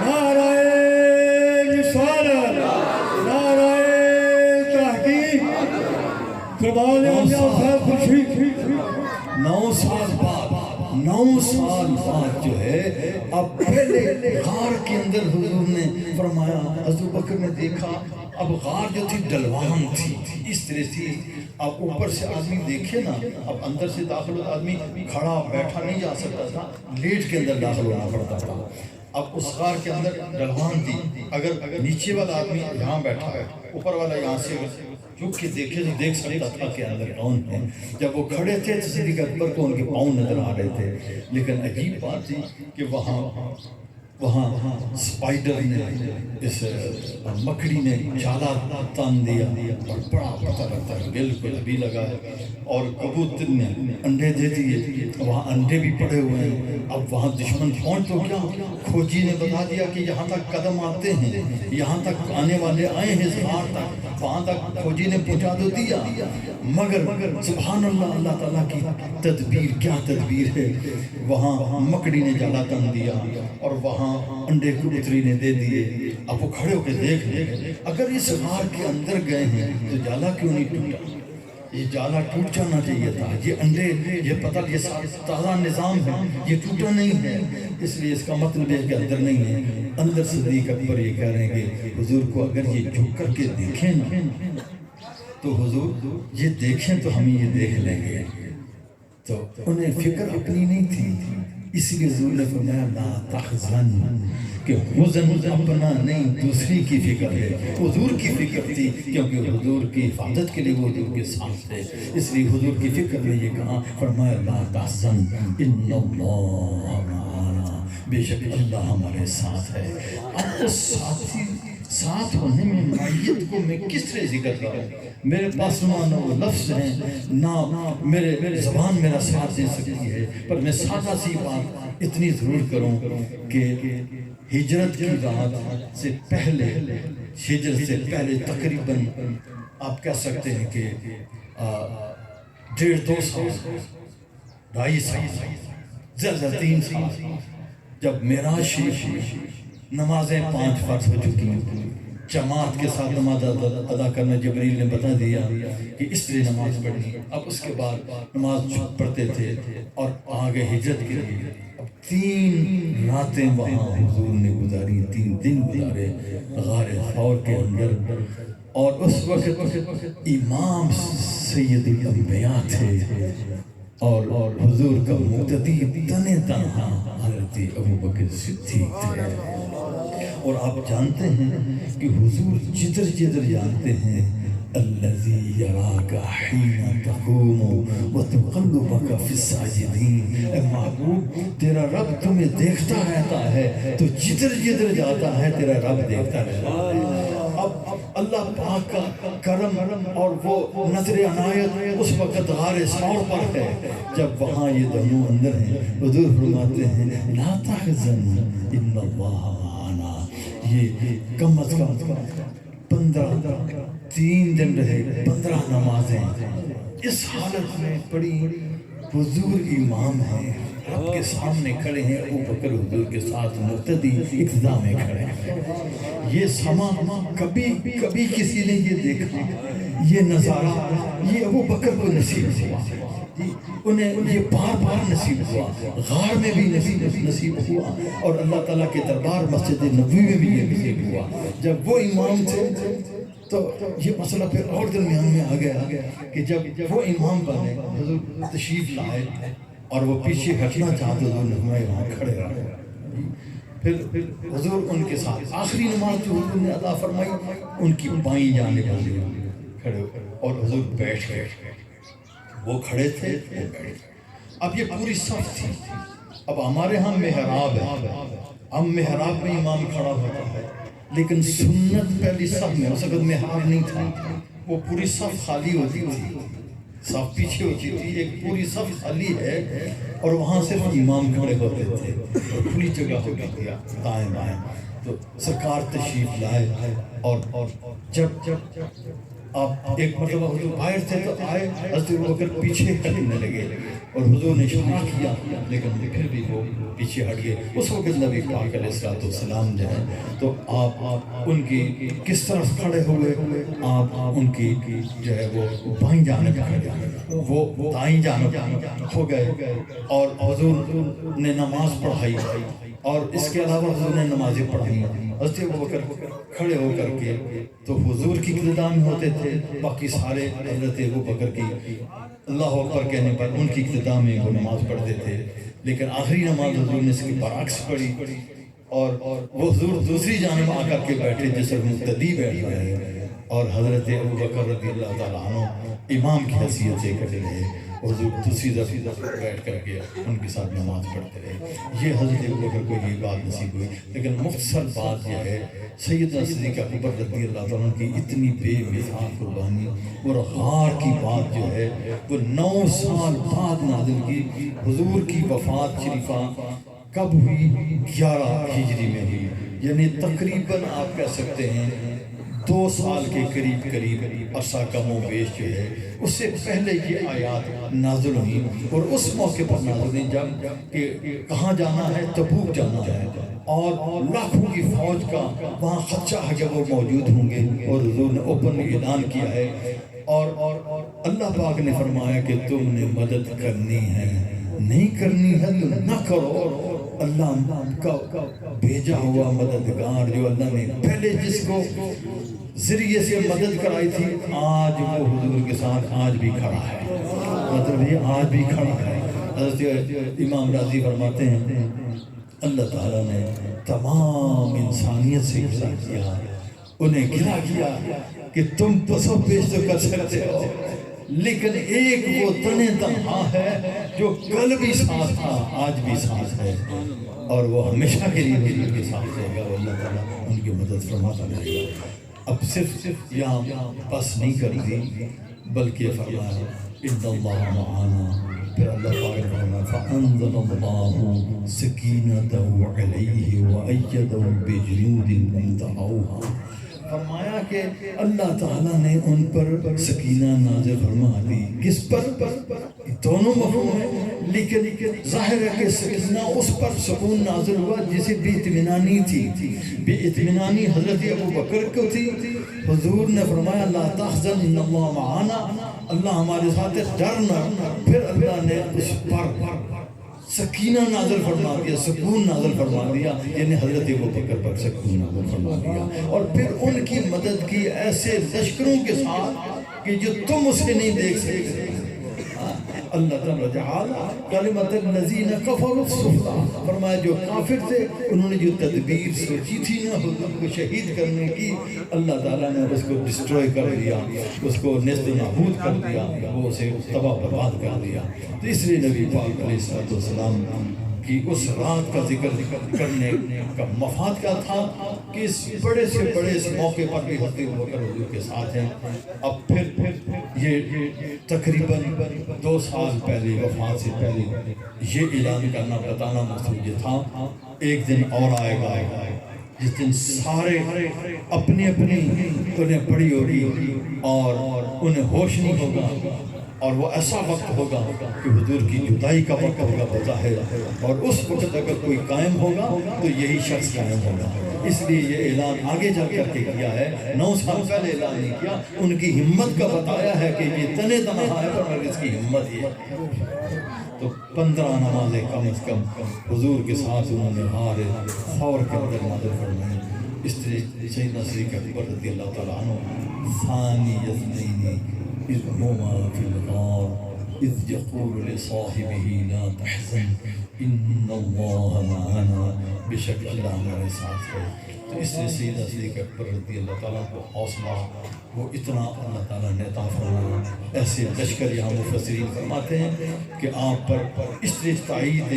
نعرہ رسالت، نعرہ تحقیق، زبان اللہ صاحب خوشی۔ 9 سال بعد 9 سال بعد جو ہے، اب پہلے غار کے اندر حضور نے فرمایا، حضرت بکر نے دیکھا اب غار جو تھی ڈلوان تھی، اس طرح تھی۔ اب اوپر سے آدمی دیکھے نا، اب اندر سے داخل آدمی کھڑا بیٹھا نہیں جا سکتا تھا، لیٹ کے اندر داخل ہونا پڑتا تھا۔ اب اس غار کے اندر ڈلوان تھی، اگر نیچے والا آدمی یہاں بیٹھا ہے، اوپر والا یہاں سے جھک کے دیکھے تو دیکھ سکتا تھا کہ اندر کون ہے۔ جب وہ کھڑے تھے تو صدیق اکبر کو ان کے پاؤں نظر آ رہے تھے، لیکن عجیب بات تھی کہ وہاں سپائڈر نے، اس مکڑی نے جالا تان دیا اور بڑا پتہ لگتا ہے بالکل ابھی لگا ہے، اور کبوتر نے انڈے دے دیے، وہاں انڈے بھی پڑے ہوئے ہیں۔ اب وہاں دشمن پہنچ تو کیا، کھوجی نے بتا دیا کہ یہاں تک قدم آتے ہیں، یہاں تک آنے والے آئے ہیں، اس غار تک، وہاں تک کھوجی نے پہنچا تو دیا، مگر سبحان اللہ، اللہ تعالیٰ کی تدبیر، کیا تدبیر ہے۔ وہاں مکڑی نے جالا تن دیا اور وہاں انڈے کبوتری نے دے دیے۔ اب وہ کھڑے ہو کے دیکھ، اگر اس غار کے اندر گئے ہیں تو جالا کیوں نہیں ٹوٹا؟ یہ جالا ٹوٹ جانا چاہیے تھا، یہ انڈے، یہ پتہ، یہ تازہ نظام ہے، یہ ٹوٹا نہیں ہے، اس لیے اس کا مطلب ہے کہ اندر نہیں ہے۔ اندر صدیق اکبر یہ کہہ رہے ہیں کہ حضور کو اگر یہ جھک کر کے دیکھیں نا تو حضور یہ دیکھیں تو ہم یہ دیکھ لیں گے۔ تو انہیں فکر اپنی نہیں تھی، اس لیے حضور نے فرمایا لا تحزن، کہ حزن اپنا نہیں دوسری کی فکر ہے، حضور کی فکر تھی، کیونکہ حضور کی حفاظت کے لیے وہ حضور کے ساتھ تھے، اس لیے حضور کی فکر میں یہ کہا، فرمایا لا تحزن ان اللہ معنا، بے شک اللہ ہمارے ساتھ ہے۔ اب اس ساتھ ہونے میں معیت کو میں کس طرح ذکر کروں؟ میرے پاس نہ وہ لفظ ہیں، نہ میرے زبان میرا ساتھ دے سکتی ہے، پر میں سادہ سی بات اتنی ضرور کروں کہ ہجرت کی رات سے پہلے، ہجرت سے پہلے تقریباً آپ کہہ سکتے ہیں کہ 1.5-2 سال، 2.5 سال، زیادہ 3 سال، جب معراج شریف نمازیں 5 فرض ہو چکی ہیں، جماعت کے ساتھ نماز ادا کرنا جبریل نے بتا دیا کہ اس طرح نماز پڑھنی. اب اس کے بعد نماز پڑھتے تھے اور آگے ہجرت کے لیے. اب 3 راتیں وہاں حضور نے گزاری، 3 دن گزارے غار ثور کے اندر. اور اس وقت امام سید الانبیاء تھے اور حضور کا مقتدی تنہ تنہا حضرت ابوبکر صدیق تھے. اور آپ جانتے ہیں کہ حضور جدھر جدھر جانتے ہیں الذی یراک حین تقوم وتقلبک فی الساجدین. اے محبوب، تیرا رب تمہیں دیکھتا رہتا ہے، تو جدھر جدھر جاتا ہے تیرا رب دیکھتا رہتا ہے. اب اللہ پاک کا کرم اور وہ نظر عنایت اس وقت غار ثور پر ہے جب وہاں یہ دونوں اندر ہیں. حضور فرماتے ہیں لا تحزن ان اللہ معنا. یہ کم از کم 3 دن رہے، 15 نمازیں اس حالت میں پڑھی. حضور امام ہیں، رب کے سامنے کھڑے ہیں، ابوبکر حضور کے ساتھ مقتدی اقتداء میں کھڑے ہیں. یہ سما کبھی کسی نے یہ دیکھا، یہ نظارہ یہ ابوبکر کو نصیب ہوا، انہیں یہ بار بار نصیب ہوا، غار میں بھی نصیب ہوا، اور اللہ تعالیٰ کے دربار مسجد نبوی میں بھی یہ نصیب ہوا. جب وہ امام تھے تو یہ مسئلہ پھر اور درمیان میں آ گیا کہ جب وہ امام بنے، حضور تشریف لائے اور وہ پیچھے ہٹنا چاہتے، حضور نے وہاں کھڑے رہے. پھر حضور ان کے ساتھ آخری نماز جو حضور نے ادا فرمائی ان کی بائیں جانب کھڑے اور حضور بیٹھ گئے. وہ کھڑے تھے، وہ بیٹھ گئے. اب یہ پوری صف تھی. اب ہمارے ہاں محراب ہے، ہم محراب میں امام کھڑا ہوتا ہے، لیکن سنت پہلی صف میں اس وقت محراب نہیں تھا. وہ پوری صف خالی ہوتی تھی، صف پیچھے ہوتی تھی، ایک پوری صف خالی ہے اور وہاں صرف امام کھڑے ہوتے تھے اور کھلی جگہ ہو گئی دائیں بائیں. تو سرکار تشریف لائے اور جب آپ ایک مرتبہ حضور باہر تھے تو آئے، حضرت ابوبکر پیچھے ہٹنے لگے اور حضور نے اشارہ کیا لیکن پھر بھی وہ پیچھے ہٹ گئے. اس وقت نبی پاک علیہ السلام جو ہے تو آپ ان کی کس طرح کھڑے ہوئے، آپ ان کی جو ہے وہ بائیں جانب کھڑے، وہ دائیں جانب ہو گئے اور حضور نے نماز پڑھائی. اور اس کے علاوہ حضور نے نمازیں پڑھائی. حضرت ابوبکر کھڑے ہو کر کے تو حضور کی اقتداء میں ہوتے تھے، باقی سارے حضرت ابوبکر کی اللہ اکبر کہنے پر ان کی اقتداء میں وہ نماز پڑھتے تھے. لیکن آخری نماز حضور نے اس کے برعکس پڑھی اور وہ حضور دوسری جانب آ کر کے بیٹھے جس پر مقتدی بیٹھ گئے اور حضرت ابوبکر رضی اللہ تعالیٰ عنہ امام کی حیثیت سے کھڑے رہے. حضور دوسری طرف بیٹھ کر کے ان کے ساتھ نماز پڑھتے رہے. یہ حضرت ابوبکر کو یہ بات نصیب ہوئی. لیکن مختصر بات یہ ہے، سیدنا صدیق اکبر رضی اللہ تعالیٰ عنہ کی اتنی بے مثال قربانی اور غار کی بات جو ہے وہ 9 سال بعد نازل کی. حضور کی وفات شریفہ کب ہوئی؟ 11 ہجری میں ہوئی، یعنی تقریباً آپ کہہ سکتے ہیں 2 سال کے قریب عرصہ کم و بیش جو ہے. اس سے پہلے یہ آیات نازل ہوئی اور اس موقع پر نازل ہوئی جب کہ کہاں جانا ہے، تبوک جانا ہے اور لاکھوں کی فوج کا وہاں خدشہ ہے کہ وہ موجود ہوں گے. اور حضور نے اوپن اعلان کیا ہے اور اللہ پاک نے فرمایا کہ تم نے مدد کرنی ہے، نہیں کرنی ہے تو نہ کرو. اللہ کا بھیجا ہوا مددگار جو اللہ نے پہلے جس کو ذریعے سے مدد کرائی تھی، آج وہ حضور کے ساتھ آج بھی کھڑا ہے. مطلب یہ آج بھی کھڑا ہے. حضرت امام راضی فرماتے ہیں اللہ تعالیٰ نے تمام انسانیت سے گلا کیا، انہیں گلا کیا کہ تم پسو پیش تو کر سکتے ہو، لیکن ایک وہ تنہ تنہا ہے جو کل بھی ساتھ تھا آج بھی ساتھ ہے اور وہ ہمیشہ کے لیے حضور کے ساتھ رہے گا. اور اللہ تعالیٰ ان کی مدد فرماتا رہے گا. اب صرف یہاں بس نہیں کر دی بلکہ فرمایا ان اللہ معانا. پھر اللہ پاک نے فرمایا فانزل اللہ سکینتہ علیہ وایدہ بجنود لم تروها. فرمایا کہ اللہ تعالیٰ نے ان پر سکینہ نازل فرما دی. کس پر؟ دونوں مفہوم ہیں، لیکن ظاہر ہے کہ سکینہ اس پر سکون نازل ہوا جسے بے اطمینانی تھی. بے اطمینانی حضرت ابو بکر کو تھی. حضور نے فرمایا لا تحزن ان اللہ معانا، اللہ ہمارے ساتھ ہے، ڈرنا. پھر اللہ نے اس پر سکینہ نازل فرما دیا، سکون نازل فرما دیا، یعنی حضرت ابو بکر پر سکون نازل فرما دیا. اور پھر ان کی مدد کی ایسے لشکروں کے ساتھ کہ جو تم اسے نہیں دیکھ سکتے. اللہ تعالیٰ جعل کلمۃ الذین کفروا السفلی، فرمایا جو کافر تھے انہوں نے جو تدبیر سوچی تھی نا حضور کو شہید کرنے کی، اللہ تعالیٰ نے اس کو ڈسٹروائے کر دیا، اس کو نیست و نابود کر دیا، وہ اسے تباہ برباد کر دیا. تو اس لیے نبی پاک علیہ السلام کی اس رات کا ذکر کرنے کا مفاد کیا تھا کہ اس بڑے سے بڑے اس موقع پر بھی حضرت ابوبکر حضور کے ساتھ ہیں. اب پھر یہ تقریباً 2 سال پہلے وفات سے پہلے یہ اعلان کرنا بتانا مقصود یہ تھا ایک دن اور آئے گا جس دن سارے اپنی انہیں بڑی ہوگی اور انہیں ہوش نہیں ہوگا، اور وہ ایسا وقت ہوگا کہ حضور کی جدائی کا وقت ہوگا بظاہر، اور اس وقت اگر کوئی قائم ہوگا تو یہی شخص قائم ہوگا. اس لیے یہ اعلان آگے جا کر کے کیا ہے، 9 سال پہلے اعلان نہیں کیا. ان کی ہمت کا بتایا ہے کہ یہ تنے تنہا ہے پر اس کی ہمت یہ. تو 15 نمازیں کم از کم حضور کے ساتھ انہوں نے ہار خور کے اندر نازل فرمائی. اس طرح سیدنا صدیق اکبر رضی اللہ تعالیٰ عنہ ثانی اثنین اذ هما فی الغار اذ یقول لصاحبہ لا تحزن ان اللہ معنا، بے شک اللہ ہمارے ساتھ ہے. تو اس نے سیدنا صدیق اکبر رضی اللہ تعالیٰ کو حوصلہ وہ اتنا اللہ تعالیٰ نے عطا فرمایا. ایسے لشکر یہاں مفسرین فرماتے ہیں کہ آپ پر اس طرح تائید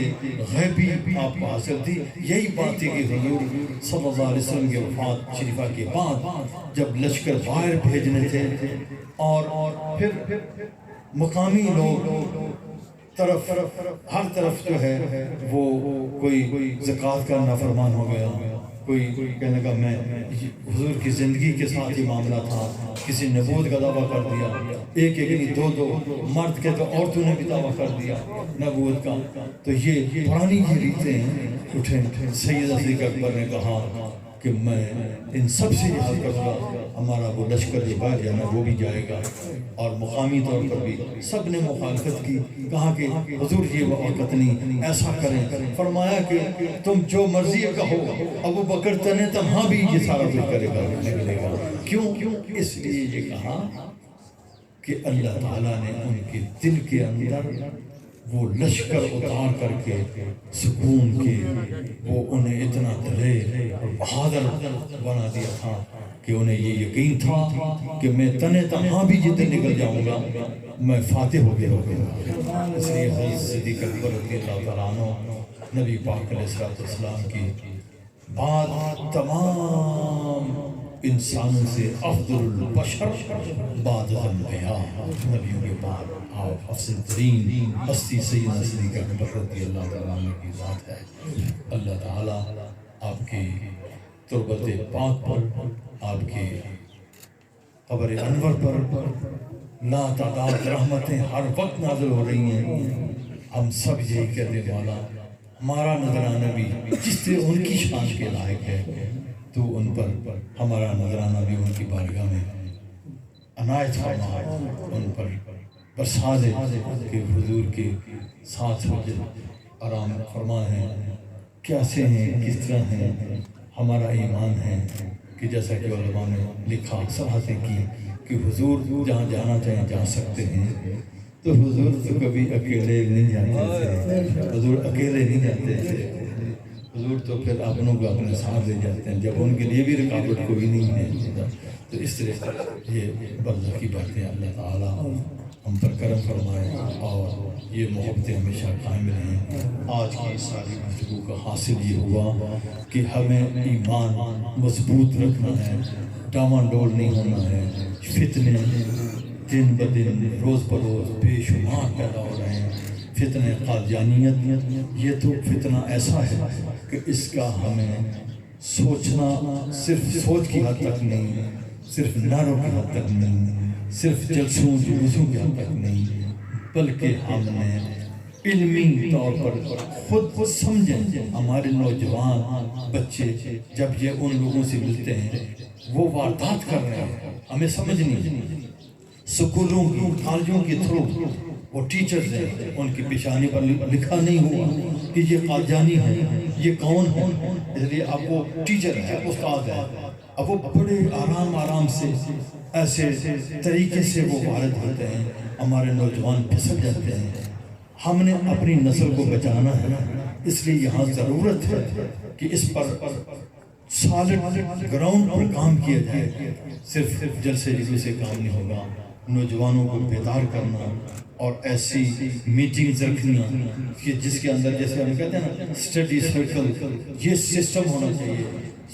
غیبی آپ کو حاصل تھی. یہی بات تھی کہ حضور صلی اللہ علیہ وسلم کے وفات شریفہ کے بعد جب لشکر باہر بھیجنے تھے اور پھر مقامی لوگ ہر طرف جو ہے وہ کوئی زکوٰۃ کا نافرمان ہو گیا، کوئی کہنے لگا میں حضور کی زندگی کے ساتھ ہی معاملہ تھا، کسی نبوت کا دعویٰ کر دیا، ایک نہیں 2 مرد کے تو عورتوں نے بھی دعویٰ کر دیا نبوت کا. تو یہ پرانی یہ ریتیں ہیں. اٹھیں سیدنا صدیق اکبر نے کہا کہ میں ان سب سے رہا کروں گا، ہمارا وہ لشکر جو باہر جانا وہ بھی جائے گا. اور مقامی طور پر بھی سب نے مخالفت کی، کہا کہ حضور یہ وقت نہیں، ایسا کریں. فرمایا کہ تم جو مرضی کہو، ابو بکر تنے تنہا بھی یہ سارا کچھ کرے گا، نکلے گا. کیوں؟ اس لیے یہ کہا کہ اللہ تعالیٰ نے ان کے دل کے اندر وہ لشکر اتار کر کے سکون کے وہ انہیں اتنا دلیر اور بہادر بنا دیا تھا کہ انہیں یہ یقین تھا کہ میں تنے تنہا بھی جتنے نکل جاؤں گا میں فاتح ہو گیا ہوگا. اس لیے حضرت صدیق اکبر رضی اللہ تعالیٰ عنہ نبی پاک علیہ السلام کی بعد تمام انسانوں سے افضل البشر بعد الانبیاء، نبیوں کے بعد آپ افضل ترین ہستی سیدنا صدیق اکبر رضی اللہ تعالیٰ عنہ کی ذات ہے. اللہ تعالیٰ آپ کی تربت پاک پر، آپ کے قبر انور پر لا تعداد رحمتیں ہر وقت نازل ہو رہی ہیں. ہم سب یہی کہنے والا ہمارا نذرانہ بھی جس سے ان کی شان کے لائق ہے تو ان پر ہمارا نذرانہ بھی ان کی بارگاہ میں عنایت فرما، ان پر برسا دے کہ حضور کے ساتھ آرام فرما ہے. کیسے ہیں، کس طرح ہیں، ہمارا ایمان ہے کہ جیسا کہ علماء نے لکھا صراحتیں کی کہ حضور جہاں جانا چاہیں جا سکتے ہیں. تو حضور تو کبھی اکیلے نہیں جاتے تھے، حضور اکیلے نہیں جاتے تھے. حضور تو پھر اپنوں کو اپنے ساتھ لے جاتے ہیں جب ان کے لیے بھی رکاوٹ کوئی نہیں ہے. تو اس طرح یہ برزخی باتیں اللہ تعالیٰ ہم پر کرم فرمائے اور یہ محبتیں ہمیشہ قائم رہیں. آج کی ساری گفتگو کا حاصل یہ ہوا کہ ہمیں ایمان مضبوط رکھنا ہے، ڈاواں ڈول نہیں ہونا ہے. فتنے دن بدن روز بروز بے شمار پیدا ہو رہے ہیں. فتنہ قادیانیت یہ تو فتنہ ایسا ہے کہ اس کا ہمیں سوچنا صرف سوچ کی حد تک نہیں، صرف نعروں کی حد تک نہیں، صرف جلسوں جلوسوں کی حد تک نہیں، بلکہ ہم نے علمی طور پر خود سمجھیں. ہمارے نوجوان بچے جب یہ ان لوگوں سے ملتے ہیں وہ واردات کر رہے ہیں، ہمیں سمجھ نہیں. سکولوں کی کالجوں کے تھرو وہ ٹیچرز ہیں، ان کی پیشانی پر لکھا نہیں ہوا کہ یہ قادیانی ہے، یہ کون ہے، اس لیے اب وہ ٹیچر ہے، استاد ہے. اب وہ بڑے آرام سے ایسے طریقے سے وہ وارد ہوتے ہیں، ہمارے نوجوان پھسل جاتے ہیں. ہم نے اپنی نسل کو بچانا ہے، اس لیے یہاں ضرورت ہے کہ اس پر سالڈ گراؤنڈ پر کام کیا جائے. صرف جلسے سے کام نہیں ہوگا. نوجوانوں کو بیدار کرنا اور ایسی میٹنگز رکھنا کہ جس کے اندر جیسے ہم کہتے ہیں نا اسٹڈی سرکل، یہ سسٹم ہونا چاہیے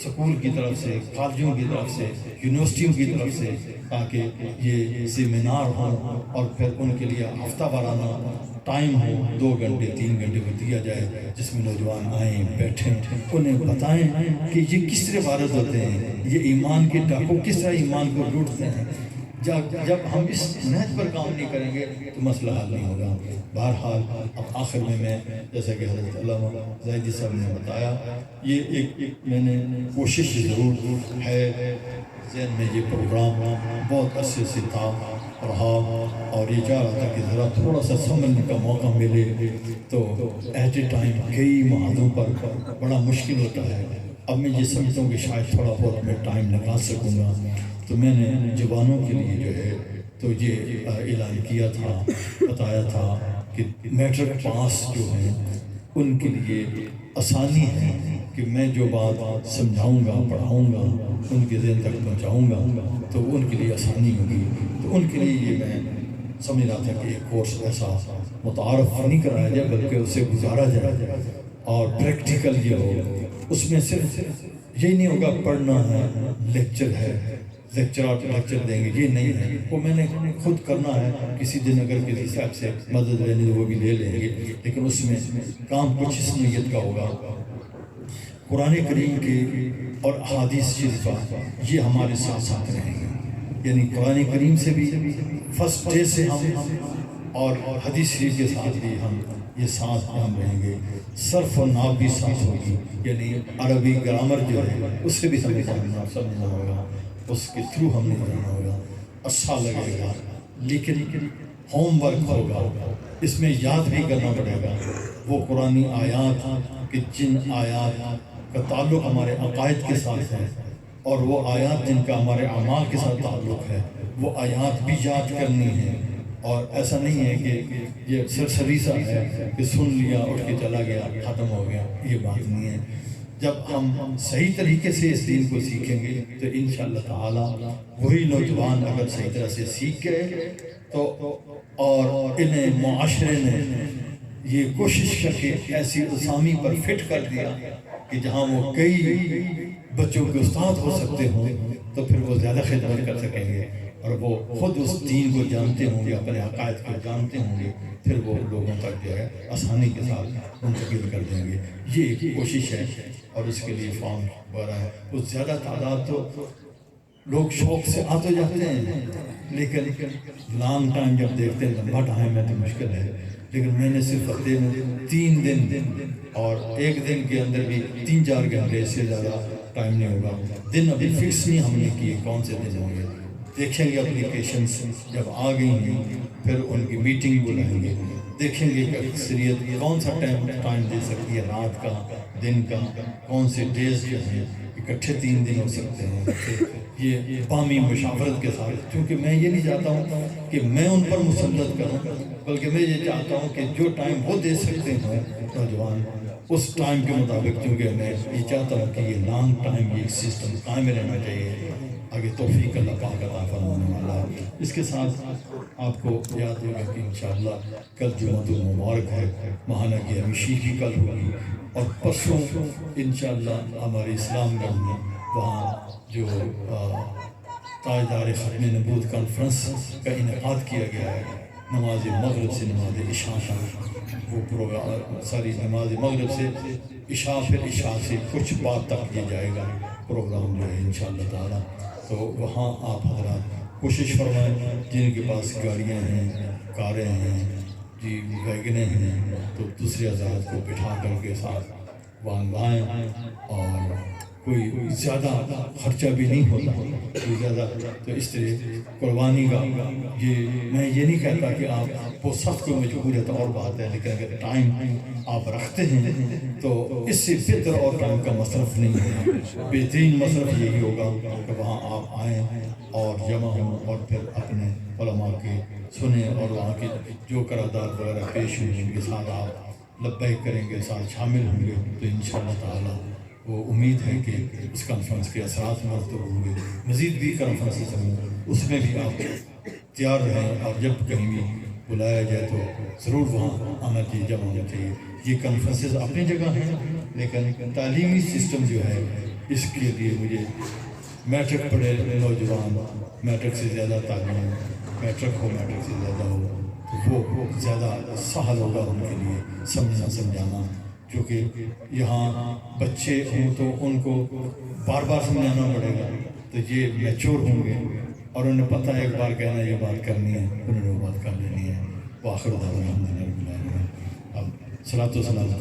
سکول کی طرف سے، کالجوں کی طرف سے، یونیورسٹیوں کی طرف سے، تاکہ یہ سیمینار ہوں اور پھر ان کے لیے ہفتہ وارانہ ٹائم ہو، 2 گھنٹے 3 گھنٹے کو دیا جائے، جس میں نوجوان آئیں بیٹھیں، انہیں بتائیں کہ یہ کس طرح وارد ہوتے ہیں، یہ ایمان کے ڈاکو کس طرح ایمان کو لوٹتے ہیں. جب ہم اس نہج پر کام نہیں کریں گے تو مسئلہ حل نہیں ہوگا. بہرحال اب آخر میں جیسا کہ حضرت علامہ زاہدی صاحب نے بتایا، یہ ایک میں نے کوشش ضرور ہے ذہن میں، یہ پروگرام بہت عرصے سے تھا رہا اور یہ چاہ رہا تھا کہ ذرا تھوڑا سا سمجھنے کا موقع ملے. تو ایٹ اے ٹائم کئی معاہدوں پر بڑا مشکل ہوتا ہے. اب میں یہ سمجھتا ہوں کہ شاید تھوڑا بہت میں ٹائم نکال سکوں گا. تو میں نے جوانوں کے لیے جو ہے تو یہ اعلان کیا تھا، بتایا تھا کہ میٹرک پاس جو ہیں ان کے لیے آسانی ہے کہ میں جو بات سمجھاؤں گا، پڑھاؤں گا، ان کے ذہن تک پہنچاؤں گا تو ان کے لیے آسانی ہوگی. تو ان کے لیے یہ میں سمجھ رہا تھا کہ ایک کورس ایسا متعارف نہیں کرایا جائے بلکہ اسے گزارا جائے اور پریکٹیکل یہ ہو. اس میں صرف یہی نہیں ہوگا پڑھنا ہے، لیکچر ہے، لیکچر دیں گے، یہ نہیں ہے. وہ میں نے خود کرنا ہے. کسی دن اگر کسی صاحب سے مدد لینی تو وہ بھی لے لیں گے، لیکن اس میں کام کچھ اس نیت کا ہوگا. قرآن کریم کے اور احادیث شریفہ یہ ہمارے ساتھ ساتھ رہیں گے. یعنی قرآن کریم سے بھی فرسٹ ڈے سے ہم اور حدیث شریف کے ساتھ بھی ہم یہ ساتھ ہم رہیں گے. صرف و نحو بھی ساتھ ہوگی، یعنی عربی گرامر جو ہے اس سے بھی ہمیں سمجھنا ہوگا، اس کے تھرو ہم نے جانا ہوگا. اچھا لگے گا لیکن ہوم ورک ہوگا، اس میں یاد بھی کرنا پڑے گا وہ قرآن آیات کہ جن آیات کا تعلق ہمارے عقائد کے ساتھ ہے اور وہ آیات جن کا ہمارے اعمال کے ساتھ تعلق ہے، وہ آیات بھی یاد کرنی ہے. اور ایسا نہیں ہے کہ یہ سرسری سا ہے کہ سن لیا اٹھ کے چلا گیا ختم ہو گیا، یہ بات نہیں ہے. جب ہم صحیح طریقے سے اس دین کو سیکھیں گے تو انشاءاللہ تعالی وہی نوجوان اگر صحیح طرح سے سیکھ گئے تو اور انہیں معاشرے نے یہ کوشش کر کے ایسی اسامی پر فٹ کر دیا کہ جہاں وہ کئی بچوں کے استاد ہو سکتے ہوں تو پھر وہ زیادہ خدمت کر سکیں گے اور وہ خود اس دین کو جانتے ہوں گے، اپنے عقائد کو جانتے ہوں گے، پھر وہ لوگوں تک جو ہے آسانی کے ساتھ منتقل کر دیں گے. یہ ایک کوشش ہے اور اس کے لیے فارم وغیرہ ہے. کچھ زیادہ تعداد تو لوگ شوق سے آ تو جاتے ہیں لیکن لانگ ٹائم جب دیکھتے ہیں لمبا ٹائم ہے تو مشکل ہے. لیکن میں نے صرف ہفتے میں 3 دن اور ایک دن کے اندر بھی 3-4 گھنٹے سے زیادہ ٹائم نہیں ہوگا. دن ابھی فکس نہیں ہم نے کیے کون سے دن ہوں گے، دیکھیں گے اپلیکیشنس جب آ گئی ہیں پھر ان کی میٹنگ بلائیں گے، دیکھیں گے کہ اکثریت کون سا ٹائم دے سکتی ہے، رات کا، دن کا، کون سے ڈیز جو ہیں اکٹھے 3 دن ہو سکتے ہیں. یہ باہمی مشاورت کے ساتھ، کیونکہ میں یہ نہیں چاہتا ہوں کہ میں ان پر مسلط کروں بلکہ میں یہ چاہتا ہوں کہ جو ٹائم وہ دے سکتے ہیں نوجوان اس ٹائم کے مطابق، کیونکہ میں یہ چاہتا ہوں کہ یہ لانگ ٹائم یہ سسٹم قائم رہنا چاہیے. آگے توفیق اللہ پاک عطا فرمانے والا ہے. اس کے ساتھ آپ کو یاد ہوگا کہ انشاءاللہ کل جمعۃ المبارک ہے، ماہانہ کی ہمیشی کی کل ہوگی اور پرسوں انشاءاللہ ہمارے اسلام گڑھ میں وہاں جو تاجدار ختم نبوت کانفرنس کا انعقاد کیا گیا ہے. نماز مغرب سے نماز عشاء وہ پروگرام، ساری نماز مغرب سے عشاء، پھر عشاء سے کچھ بعد تک کیا جائے گا پروگرام جو ہے انشاءاللہ تعالیٰ. تو وہاں آپ حضرات کوشش فرمائیں جن کے پاس گاڑیاں ہیں، کاریں ہیں، جی ویگنیں ہیں تو دوسرے حضرات کو بٹھا کر کے ساتھ وانگائیں اور کوئی زیادہ خرچہ بھی نہیں ہوتا کوئی زیادہ تو اس طرح قربانی کا یہ میں یہ نہیں کہتا کہ آپ وہ سخت کو مجبور ہے تو اور بات ہے لیکن اگر ٹائم آپ رکھتے ہیں تو اس سے بہتر اور ٹائم کا مصرف نہیں ہے بہترین مصرف یہی ہوگا کہ وہاں آپ آئیں اور جمع ہوں اور پھر اپنے علماء کے سنیں اور وہاں کے جو قرارداد وغیرہ پیش ہوئے ان کے ساتھ آپ لبیک کریں گے ساتھ شامل ہوں گے تو انشاءاللہ تعالی وہ امید ہے کہ اس کانفرنس کے اثرات مرتب ہوں گے مزید بھی کانفرنسز ہوں اس میں بھی آپ تیار رہیں اور جب کہیں بھی بلایا جائے تو ضرور وہاں آنا چاہیے جمع ہونا چاہیے یہ کانفرنسز اپنی جگہ ہیں لیکن تعلیمی سسٹم جو ہے اس کے لیے مجھے میٹرک پڑھے نوجوان میٹرک سے زیادہ تعلیم میٹرک ہو میٹرک سے زیادہ ہو تو وہ زیادہ سہل ہوگا ان کے لیے سمجھنا سمجھانا کیونکہ یہاں بچے ہوں تو ان کو بار بار سمجھانا پڑے گا تو یہ میچور ہوں گے اور انہیں پتہ ہے ایک بار کہنا یہ بات کرنی ہے انہوں نے وہ بات کر لینی ہے وہ آخر دعوانا الحمدللہ اب صلاۃ و سلام